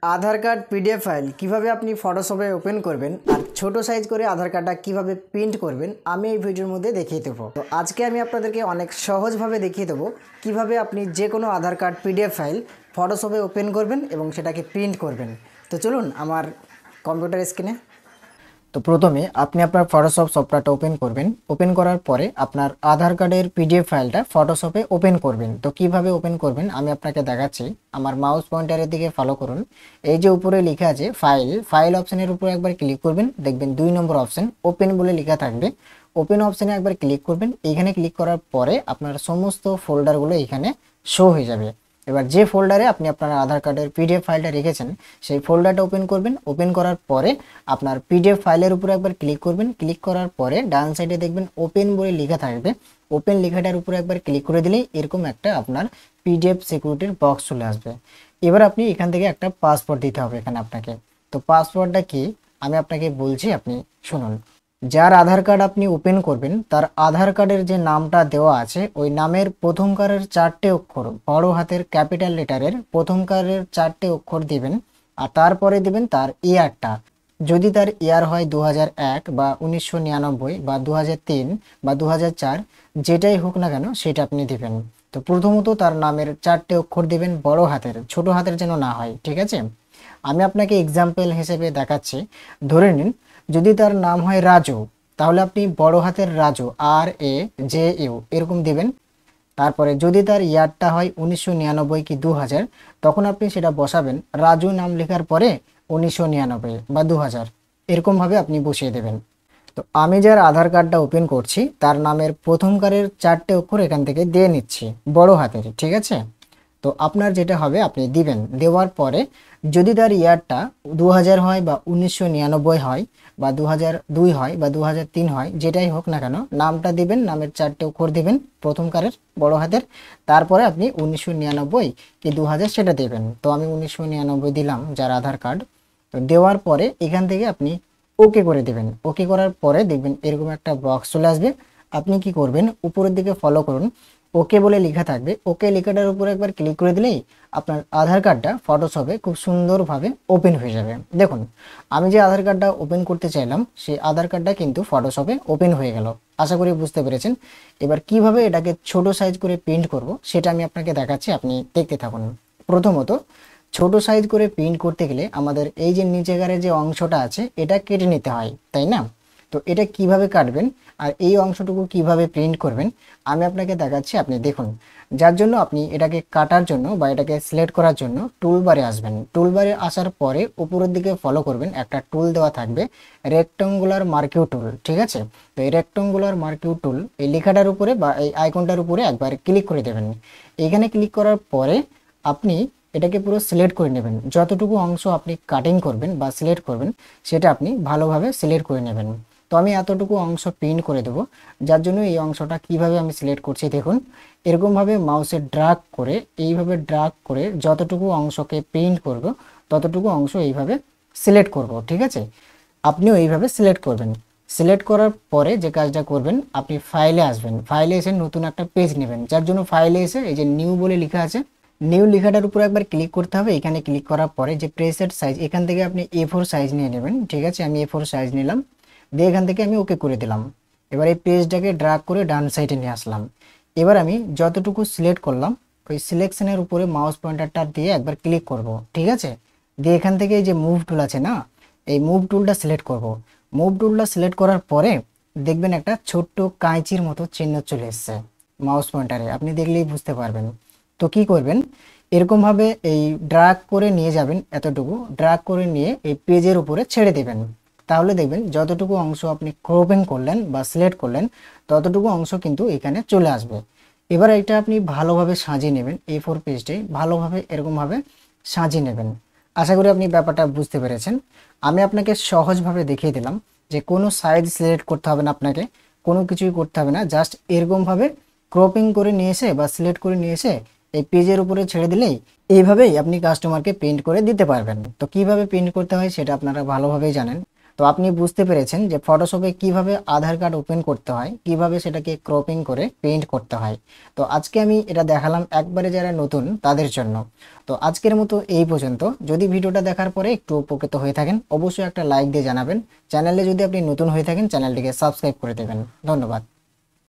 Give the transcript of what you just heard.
আধার card PDF file কিভাবে আপনি ফটোশপে open করবেন আর ছোট সাইজ করে আধার কার্ডটা কিভাবে প্রিন্ট করবেন আমি এই ভিডিওর মধ্যে দেখিয়ে দেবো। তো আজকে আমি আপনাদেরকে অনেক সহজভাবে দেখিয়ে দেবো কিভাবে আপনি যে কোনো আধার কার্ড পিডিএফ ফাইল ফটোশপে ওপেন করবেন এবং সেটাকে প্রিন্ট করবেন। তো চলুন আমার কম্পিউটার স্ক্রিনে। তো প্রথমে আপনি আপনার ফটোশপ সফটওয়্যারটা ওপেন করবেন। ওপেন করার পরে আপনার আধার কার্ডের পিডিএফ ফাইলটা ফটোশপে ওপেন করবেন। তো কিভাবে ওপেন করবেন আমি আপনাকে দেখাচ্ছি। আমার মাউস পয়েন্টারের দিকে ফলো করুন। এই যে উপরে লেখা আছে ফাইল অপশনের উপরে একবার ক্লিক করবেন, দেখবেন 2 নম্বর অপশন ওপেন বলে লেখা থাকবে। ওপেন অপশনে একবার ক্লিক করবেন। এইখানে ক্লিক করার পরে আপনার সমস্ত ফোল্ডারগুলো এখানে শো হয়ে যাবে। এবার যে ফোল্ডারে আপনি আপনার আধার কার্ডের পিডিএফ ফাইলটা রেখেছেন সেই ফোল্ডারটা ওপেন করবেন। ওপেন করার পরে আপনার পিডিএফ ফাইলের উপরে একবার ক্লিক করবেন। ক্লিক করার পরে ডান সাইডে দেখবেন ওপেন বলে লেখা থাকবে। ওপেন লেখাটার উপরে একবার ক্লিক করে দিলেই এরকম একটা আপনার পিডিএফ সিকিউরিটির বক্স চলে আসবে। এবার আপনি এখান থেকে একটা পাসওয়ার্ড দিতে হবে এখানে আপনাকে। তো পাসওয়ার্ডটা কি আমি আপনাকে বলছি, আপনি শুনুন। যার আধার কার্ড আপনি ওপেন করবেন তার আধার কার্ডের যে নামটা দেওয়া আছে ওই নামের প্রথমকারের 4টে অক্ষর বড় হাতের ক্যাপিটাল লেটারের প্রথমকারের 4টে অক্ষর দিবেন আর তারপরে দিবেন তার ইয়ারটা। যদি তার ইয়ার হয় 2001 বা 1999 বা 2003 বা 2004, যেটাই হোক না কেন সেটা আপনি দিবেন। তো প্রথমত তার নামের 4টে অক্ষর দিবেন বড় হাতের, ছোট হাতের যেন না হয়, ঠিক আছে? আমি আপনাকে এক্সাম্পল হিসেবে দেখাচ্ছি। ধরে নিন যদি তার নাম হয় রাজু, তাহলে আপনি বড় হাতের রাজু RAJU এরকম দিবেন। তারপরে যদি তার ইয়ারটা হয় 1999 কি 2000, তখন আপনি সেটা বসাবেন রাজু নাম লেখার পরে 1999 বা 2000 এরকমভাবে আপনি বসিয়ে দেবেন। তো আমি যার আধার কার্ডটা ওপেন করছি তার নামের প্রথমকারের 4টে অক্ষর এখান থেকে দিয়ে নিচ্ছি বড় হাতের, ঠিক আছে? তো আপনার যেটা হবে আপনি দিবেন। দেওয়ার পরে যদি তার ইয়ারটা 2000 হয় বা 1999 হয় বা 2002 হয় বা 2003 হয়, যেটাই হোক না কেন নামটা দিবেন, নামের 4টে অক্ষর দিবেন প্রথমকারের বড় হাতের, তারপরে আপনি 1999 কি 2000 সেটা দেবেন। তো আমি 1999 দিলাম যার আধার কার্ড। তো দেওয়ার পরে এখান থেকে আপনি ওকে করে দেবেন। ওকে করার পরে দেখবেন এরকম একটা বক্স চলে আসবে। আপনি কি করবেন, উপরের দিকে ফলো করুন, ওকে বলে লেখা থাকবে। ওকে লেখাটার উপরে একবার ক্লিক করে দিলেই আপনার আধার কার্ডটা ফটোশপে খুব সুন্দরভাবে ওপেন হয়ে যাবে। দেখুন আমি যে আধার কার্ডটা ওপেন করতে চাইলাম সেই আধার কার্ডটা কিন্তু ফটোশপে ওপেন হয়ে গেল। আশা করি বুঝতে পেরেছেন। এবার কিভাবে এটাকে ছোট সাইজ করে প্রিন্ট করব সেটা আমি আপনাকে দেখাচ্ছি, আপনি দেখতে থাকুন। প্রথমত ছোট সাইজ করে প্রিন্ট করতে গেলে আমাদের এই যে নিচেকারে যে অংশটা আছে এটা কেটে নিতে হয়, তাই না? তো এটা কিভাবে কাটবেন আর এই অংশটুকু কিভাবে প্রিন্ট করবেন আমি আপনাকে দেখাচ্ছি, আপনি দেখুন। যার জন্য আপনি এটাকে কাটার জন্য বা এটাকে সিলেক্ট করার জন্য টুলবারে আসবেন। টুলবারে আসার পরে উপরের দিকে ফলো করবেন, একটা টুল দেওয়া থাকবে রেক্ট্যাঙ্গুলার মার্কিউ টুল, ঠিক আছে? তো এই রেক্ট্যাঙ্গুলার মার্কিউ টুল এই লেখাটার উপরে বা এই আইকনটার উপরে একবার ক্লিক করে দেবেন। এইখানে ক্লিক করার পরে আপনি এটাকে পুরো সিলেক্ট করে নেবেন। যতটুকু অংশ আপনি কাটিং করবেন বা সিলেক্ট করবেন সেটা আপনি ভালোভাবে সিলেক্ট করে নেবেন। তো আমি এতটুকু অংশ প্রিন্ট করে দেবো। যার জন্য এই অংশটা কিভাবে আমি সিলেক্ট করছি দেখুন। এরকমভাবে মাউসে ড্রাগ করে এইভাবে ড্রাগ করে যতটুকু অংশকে প্রিন্ট করব ততটুকু অংশ এইভাবে সিলেক্ট করব, ঠিক আছে? আপনিও এইভাবে সিলেক্ট করবেন। সিলেক্ট করার পরে যে কাজটা করবেন আপনি ফাইলে আসবেন। ফাইলে এসে নতুন একটা পেজ নেবেন। যার জন্য ফাইলে এসে এই যে নিউ বলে লেখা আছে, নিউ লেখাটার উপর একবার ক্লিক করতে হবে। এখানে ক্লিক করার পরে যে প্রেসেট সাইজ এখান থেকে আপনি A4 সাইজ নিয়ে নেবেন, ঠিক আছে? আমি A4 সাইজ নিলাম, দিয়ে এখান থেকে আমি ওকে করে দিলাম। এবার এই পেজটাকে ড্র্যাগ করে ডান সাইডে নিয়ে আসলাম। এবার আমি যতটুকু সিলেক্ট করলাম ওই সিলেকশনের উপরে মাউস পয়েন্টারটা দিয়ে একবার ক্লিক করব, ঠিক আছে? দিয়ে এখান থেকে এই যে মুভ টুল আছে না, এই মুভ টুলটা সিলেক্ট করব। মুভ টুলটা সিলেক্ট করার পরে দেখবেন একটা ছোট্ট কাঁচির মতো চিহ্ন চলে এসছে মাউস পয়েন্টারে, আপনি দেখলেই বুঝতে পারবেন। তো কি করবেন, এরকমভাবে এই ড্র্যাগ করে নিয়ে যাবেন, এতটুকু ড্র্যাগ করে নিয়ে এই পেজের উপরে ছেড়ে দেবেন। তাহলে দেখবেন যতটুকু অংশ আপনি ক্রপিং করলেন বা সিলেক্ট করলেন ততটুকু অংশ কিন্তু এখানে চলে আসবে। এবার এটা আপনি ভালোভাবে সাজিয়ে নেবেন, A4 পেজটাই ভালোভাবে এরকমভাবে সাজিয়ে নেবেন। আশা করি আপনি ব্যাপারটা বুঝতে পেরেছেন। আমি আপনাকে সহজভাবে দেখিয়ে দিলাম যে কোনো সাইজ সিলেক্ট করতে হবে না, আপনাকে কোনো কিছুই করতে হবে না। জাস্ট এরকমভাবে ক্রপিং করে নিয়ে এসে বা সিলেক্ট করে নিয়ে এসে এই পেজের উপরে ছেড়ে দিলেই এইভাবেই আপনি কাস্টমারকে প্রিন্ট করে দিতে পারবেন। তো কিভাবে প্রিন্ট করতে হয় সেটা আপনারা ভালোভাবেই জানেন। তো তো আপনি বুঝতে পেরেছেন যে ফটোশপে কিভাবে আধার কার্ড ওপেন করতে হয়, কিভাবে সেটাকে ক্রপিং করে প্রিন্ট করতে হয়। তো আজকে আমি এটা দেখালাম একবারে যারা নতুন তাদের জন্য। তো আজকের মতো এই পর্যন্ত। যদি ভিডিওটা দেখার পরে একটু উপকৃত হয়ে থাকেন অবশ্যই একটা লাইক দিয়ে জানাবেন। চ্যানেলে যদি আপনি নতুন হয়ে থাকেন চ্যানেলটিকে সাবস্ক্রাইব করে দেবেন। ধন্যবাদ।